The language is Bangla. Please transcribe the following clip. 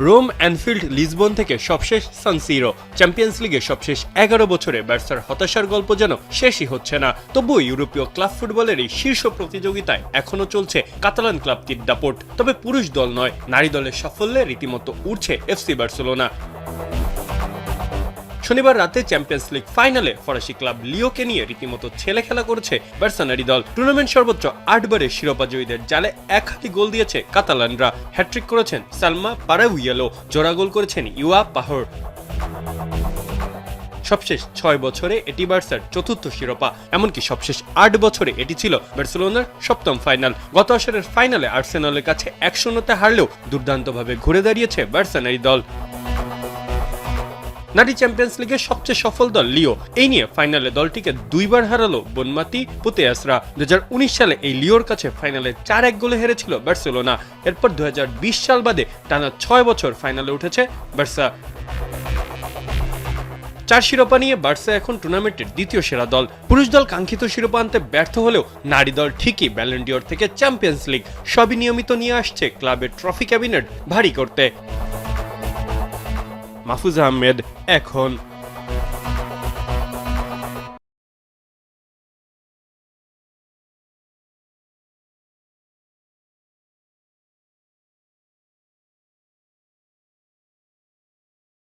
রোম, অ্যানফিল্ড, লিসবন থেকে সবশেষ সান সিরো। চ্যাম্পিয়ন্স লিগে সবশেষ 11 বছরে বার্সার হতাশার গল্প যেন শেষই হচ্ছে না। তবুও ইউরোপীয় ক্লাব ফুটবলের এই শীর্ষ প্রতিযোগিতায় এখনো চলছে কাতালান ক্লাবটির দাপট। তবে পুরুষ দল নয়, নারী দলের সাফল্যে রীতিমতো উঠছে এফসি বার্সেলোনা। শনিবার রাতে চ্যাম্পিয়ন্স লিগ ফাইনালে ফরাসি ক্লাব লিওকে নিয়ে রীতিমতো ছেলে খেলা করেছে বার্সা নারী দল। টুর্নামেন্ট সর্বোচ্চ 8 বারের শিরোপা জয়ীদের জালে এক হাতি গোল দিয়েছে কাতালানরা। হ্যাট্রিক করেছেন সালমা পারাউইয়েলো, জোড়া গোল করেছেন ইউয়া পাহর। সবশেষ 6 বছরে এটি বার্সার চতুর্থ শিরোপা, এমনকি সবশেষ 8 বছরে এটি ছিল বার্সেলোনার সপ্তম ফাইনাল। গত আসরের ফাইনালে আর্সেনালের কাছে 1-0 হারলেও দুর্দান্তভাবে ঘুরে দাঁড়িয়েছে বার্সা নারী দল। নারী চ্যাম্পিয়ন্স লিগের সবচেয়ে সফল দল লিও। এই নিয়ে ফাইনালে দলটিকে 2 বার হারালো বনমাতি পুতেয়াসরা। 2019 সালে এই লিওর কাছে ফাইনালে 4-1 গোলে হেরেছিল বার্সেলোনা। এরপর 2020 সাল বাদে টানা 6 বছর ফাইনালে উঠেছে বার্সা। 4 শিরোপা নিয়ে বার্সা এখন টুর্নামেন্টের দ্বিতীয় সেরা দল। পুরুষ দল কাঙ্ক্ষিত শিরোপা আনতে ব্যর্থ হলেও নারী দল ঠিকই ব্যালন ডিওর থেকে চ্যাম্পিয়ন্স লিগ সবই নিয়মিত নিয়ে আসছে ক্লাবের ট্রফি ক্যাবিনেট ভারী করতে। মাহফুজ আহমেদ, এখন।